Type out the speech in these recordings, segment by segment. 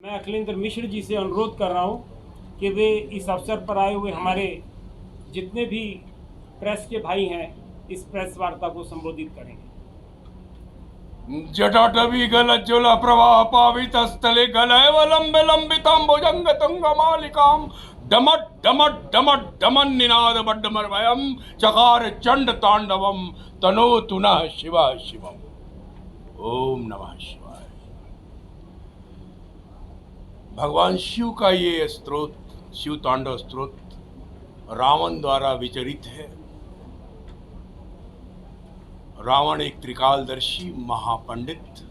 मैं अखिलेंद्र मिश्र जी से अनुरोध कर रहा हूं कि वे इस अवसर पर आए हुए हमारे जितने भी प्रेस के भाई हैं इस प्रेस वार्ता को संबोधित करेंगे। जटाटवीगलज्ज्वल प्रवाह पावितस्थले गलयवलम्बे लम्बिताम्बुजङ्गतुङ्गमालिकां डमट् डमट् डमट् डमन्निनाद बड्डमर्वयं चकार चंड तांडवम तनोतु नः शिवः शिवम्। ओम नमः शिवाय। भगवान शिव का ये स्तोत्र, शिव तांडव स्तोत्र रावण द्वारा विचरित है। रावण एक त्रिकालदर्शी महापंडित,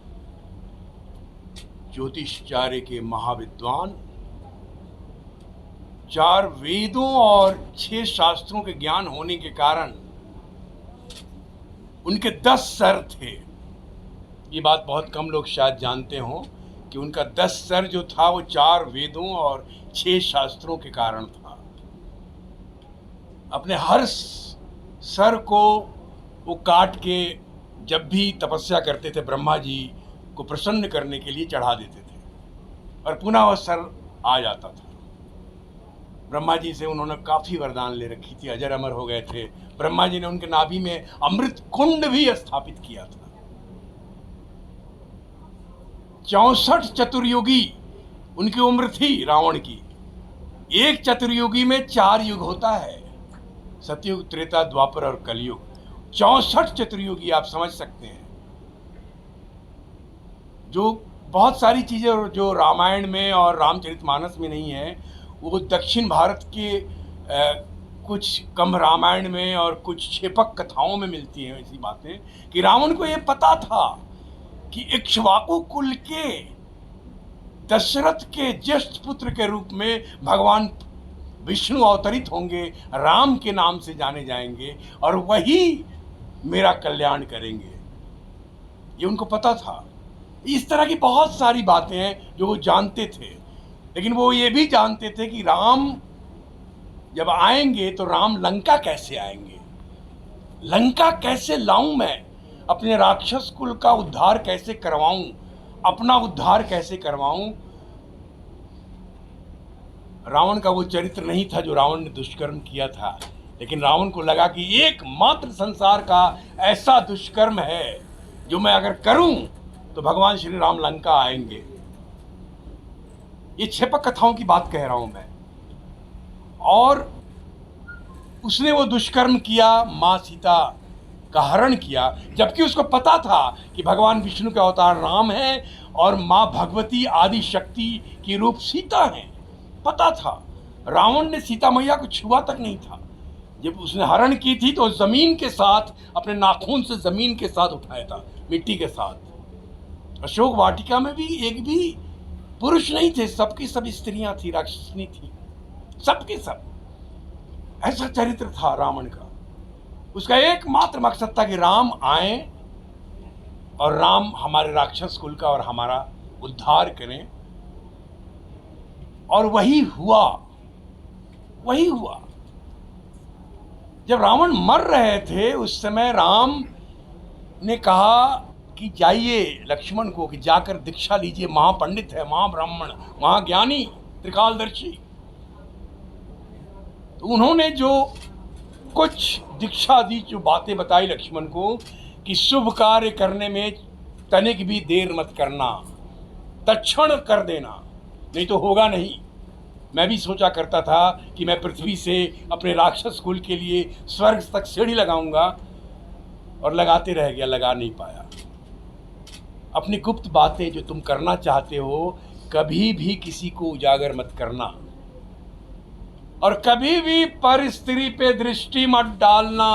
ज्योतिषचार्य के महाविद्वान, 4 वेदों और 6 शास्त्रों के ज्ञान होने के कारण उनके 10 सर थे। ये बात बहुत कम लोग शायद जानते हों कि उनका 10 सर जो था वो 4 वेदों और 6 शास्त्रों के कारण था। अपने हर सर को वो काट के जब भी तपस्या करते थे ब्रह्मा जी को प्रसन्न करने के लिए चढ़ा देते थे और पुनः वह सर आ जाता था। ब्रह्मा जी से उन्होंने काफ़ी वरदान ले रखी थी, अजर अमर हो गए थे। ब्रह्मा जी ने उनके नाभि में अमृत कुंड भी स्थापित किया था। 64 चतुर्युगी उनकी उम्र थी रावण की। एक चतुर्युगी में 4 युग होता है, सतयुग, त्रेता, द्वापर और कलयुग। 64 चतुर्युगी आप समझ सकते हैं। जो बहुत सारी चीज़ें जो रामायण में और रामचरितमानस में नहीं है वो दक्षिण भारत के कुछ कम रामायण में और कुछ क्षेपक कथाओं में मिलती हैं ऐसी बातें कि रावण को ये पता था कि इक्ष्वाकु कुल के दशरथ के ज्येष्ठ पुत्र के रूप में भगवान विष्णु अवतरित होंगे, राम के नाम से जाने जाएंगे और वही मेरा कल्याण करेंगे। ये उनको पता था। इस तरह की बहुत सारी बातें हैं जो वो जानते थे, लेकिन वो ये भी जानते थे कि राम जब आएंगे तो राम लंका कैसे आएंगे, लंका कैसे लाऊं मैं, अपने राक्षस कुल का उद्धार कैसे करवाऊं, अपना उद्धार कैसे करवाऊं। रावण का वो चरित्र नहीं था जो रावण ने दुष्कर्म किया था, लेकिन रावण को लगा कि एकमात्र संसार का ऐसा दुष्कर्म है जो मैं अगर करूं तो भगवान श्री राम लंका आएंगे। ये क्षेपक कथाओं की बात कह रहा हूं मैं। और उसने वो दुष्कर्म किया, मां सीता का हरण किया, जबकि उसको पता था कि भगवान विष्णु के अवतार राम है और मां भगवती आदि शक्ति की रूप सीता है। पता था। रावण ने सीता मैया को छुआ तक नहीं था। जब उसने हरण की थी तो जमीन के साथ, अपने नाखून से जमीन के साथ उठाया था, मिट्टी के साथ। अशोक वाटिका में भी एक भी पुरुष नहीं थे, सबकी सब स्त्रियां थी, राक्षसनी थी, सबके सब। ऐसा चरित्र था रावण का। उसका एकमात्र मकसद था कि राम आए और राम हमारे राक्षस कुल का और हमारा उद्धार करें। और वही हुआ, वही हुआ। जब रावण मर रहे थे उस समय राम ने कहा कि जाइए लक्ष्मण को कि जाकर दीक्षा लीजिए, महापंडित है, महाब्राह्मण, महाज्ञानी, त्रिकालदर्शी। तो उन्होंने जो कुछ दीक्षा दी, जो बातें बताई लक्ष्मण को कि शुभ कार्य करने में तनिक भी देर मत करना, तत्क्षण कर देना, नहीं तो होगा नहीं। मैं भी सोचा करता था कि मैं पृथ्वी से अपने राक्षस कुल के लिए स्वर्ग तक सीढ़ी लगाऊंगा और लगाते रह गया, लगा नहीं पाया। अपनी गुप्त बातें जो तुम करना चाहते हो कभी भी किसी को उजागर मत करना और कभी भी पर स्त्री पे दृष्टि मत डालना।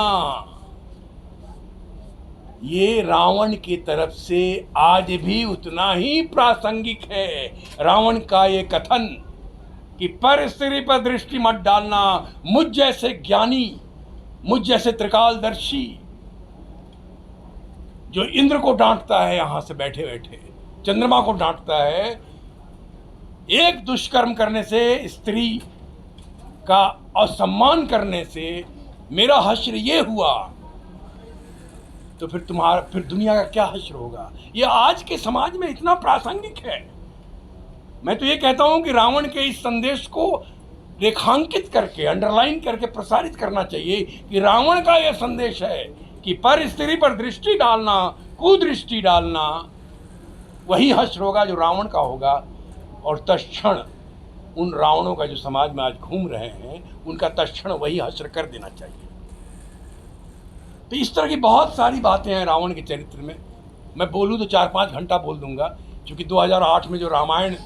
ये रावण की तरफ से आज भी उतना ही प्रासंगिक है। रावण का ये कथन कि पर स्त्री पर दृष्टि मत डालना, मुझ जैसे ज्ञानी, मुझ जैसे त्रिकालदर्शी जो इंद्र को डांटता है, यहां से बैठे बैठे चंद्रमा को डांटता है, एक दुष्कर्म करने से, स्त्री का असम्मान करने से मेरा हश्र ये हुआ, तो फिर दुनिया का क्या हश्र होगा। ये आज के समाज में इतना प्रासंगिक है। मैं तो ये कहता हूं कि रावण के इस संदेश को रेखांकित करके, अंडरलाइन करके प्रसारित करना चाहिए कि रावण का यह संदेश है कि पर स्त्री पर दृष्टि डालना, कुदृष्टि डालना, वही हश्र होगा जो रावण का होगा। और तत्क्षण उन रावणों का जो समाज में आज घूम रहे हैं, उनका तत्क्षण वही हश्र कर देना चाहिए। तो इस तरह की बहुत सारी बातें हैं रावण के चरित्र में। मैं बोलूँ तो 4-5 घंटा बोल दूंगा, क्योंकि 2008 में जो रामायण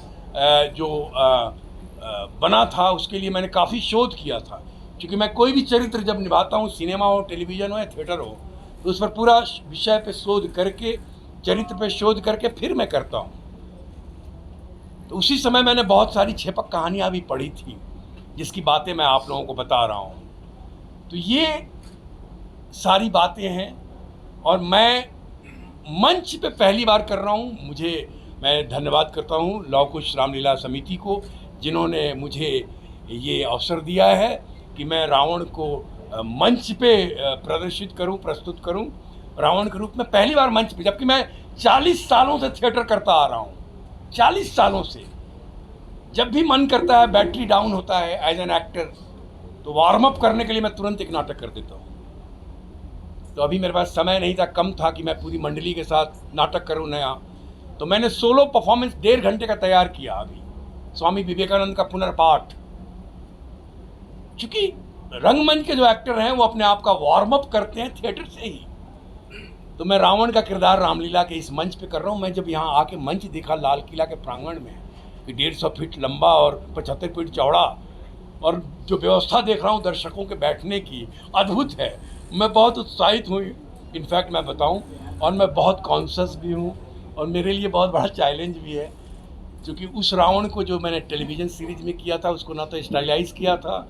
बना था उसके लिए मैंने काफ़ी शोध किया था। क्योंकि मैं कोई भी चरित्र जब निभाता हूँ, सिनेमा हो, टेलीविज़न हो या थिएटर हो, तो उस पर पूरा विषय पे शोध करके, चरित्र पे शोध करके फिर मैं करता हूँ। तो उसी समय मैंने बहुत सारी छेपक कहानियाँ भी पढ़ी थी, जिसकी बातें मैं आप लोगों को बता रहा हूँ। तो ये सारी बातें हैं और मैं मंच पे पहली बार कर रहा हूँ। मैं धन्यवाद करता हूँ लव कुश रामलीला समिति को, जिन्होंने मुझे ये अवसर दिया है कि मैं रावण को मंच पे प्रदर्शित करूं, प्रस्तुत करूं, रावण के रूप में पहली बार मंच पे। जबकि मैं 40 सालों से थिएटर करता आ रहा हूं, 40 सालों से। जब भी मन करता है, बैटरी डाउन होता है एज एन एक्टर, तो वार्म अप करने के लिए मैं तुरंत एक नाटक कर देता हूँ। तो अभी मेरे पास समय नहीं था, कम था कि मैं पूरी मंडली के साथ नाटक करूँ नया। तो मैंने सोलो परफॉर्मेंस 1.5 घंटे का तैयार किया अभी, स्वामी विवेकानंद का पुनर्पाठ। चूंकि रंगमंच के जो एक्टर हैं वो अपने आप का वार्म अप करते हैं थिएटर से ही, तो मैं रावण का किरदार रामलीला के इस मंच पे कर रहा हूँ। मैं जब यहाँ आके मंच देखा लाल किला के प्रांगण में कि 150 फीट लंबा और 75 फीट चौड़ा, और जो व्यवस्था देख रहा हूँ दर्शकों के बैठने की, अद्भुत है। मैं बहुत उत्साहित हूँ, इनफैक्ट मैं बताऊँ, और मैं बहुत कॉन्शियस भी हूँ, और मेरे लिए बहुत बड़ा चैलेंज भी है। क्योंकि उस रावण को जो मैंने टेलीविज़न सीरीज में किया था, उसको ना तो स्टाइलाइज किया था,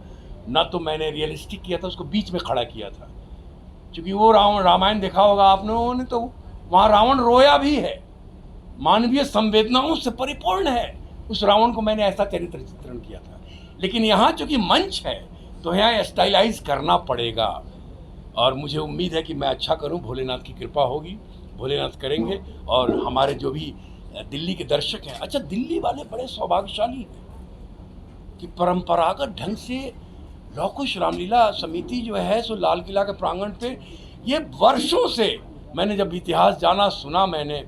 ना तो मैंने रियलिस्टिक किया था, उसको बीच में खड़ा किया था। क्योंकि वो रामायण देखा होगा आप लोगों ने, तो वहाँ रावण रोया भी है, मानवीय संवेदनाओं से परिपूर्ण है। उस रावण को मैंने ऐसा चरित्र चित्रण किया था। लेकिन यहाँ चूँकि मंच है तो यहाँ स्टाइलाइज करना पड़ेगा, और मुझे उम्मीद है कि मैं अच्छा करूँ। भोलेनाथ की कृपा होगी, भोलेनाथ करेंगे। और हमारे जो भी दिल्ली के दर्शक हैं, अच्छा दिल्ली वाले बड़े सौभाग्यशाली हैं कि परंपरागत ढंग से लव कुश रामलीला समिति जो है सो लाल किला के प्रांगण पे ये वर्षों से, मैंने जब इतिहास जाना, सुना मैंने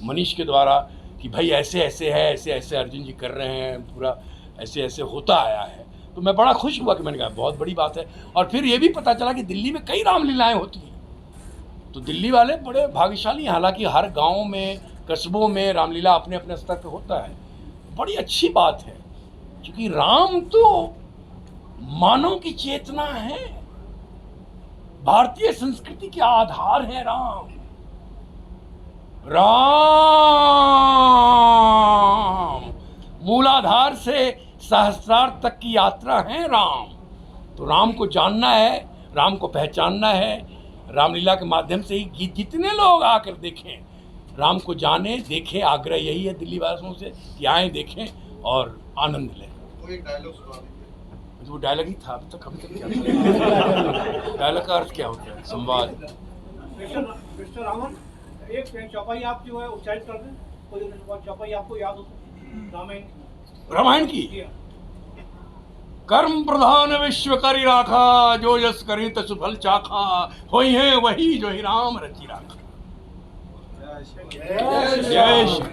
मनीष के द्वारा कि भाई ऐसे ऐसे है, ऐसे ऐसे अर्जुन जी कर रहे हैं, पूरा ऐसे ऐसे होता आया है, तो मैं बड़ा खुश हुआ कि मैंने कहा बहुत बड़ी बात है। और फिर ये भी पता चला कि दिल्ली में कई रामलीलाएँ होती हैं। तो दिल्ली वाले बड़े भाग्यशाली हैं। हालांकि हर गाँव में, कस्बों में रामलीला अपने अपने स्तर पर होता है, बड़ी अच्छी बात है। क्योंकि राम तो मानव की चेतना है, भारतीय संस्कृति के आधार है राम। मूलाधार से सहस्रार्थ तक की यात्रा है राम। तो राम को जानना है, राम को पहचानना है। रामलीला के माध्यम से ही जितने लोग आकर देखें, राम को जाने, देखें, आग्रह यही है दिल्ली वासियों से कि आएँ, देखें और आनंद लें। तो एक डायलॉग सुना दीजिए। वो डायलॉग ही था अभी तक क्या डायलॉग का अर्थ क्या होता है? संवाद। मिस्टर रावण, एक चौपाई आप जो है उच्चारित कर दें, कोई चौपाई आपको याद हो रामायण की। कर्म प्रधान विश्व करी राखा, जो जस करी तसु फल चाखा, होई है वही जो ही राम रचि राखा। जय श्री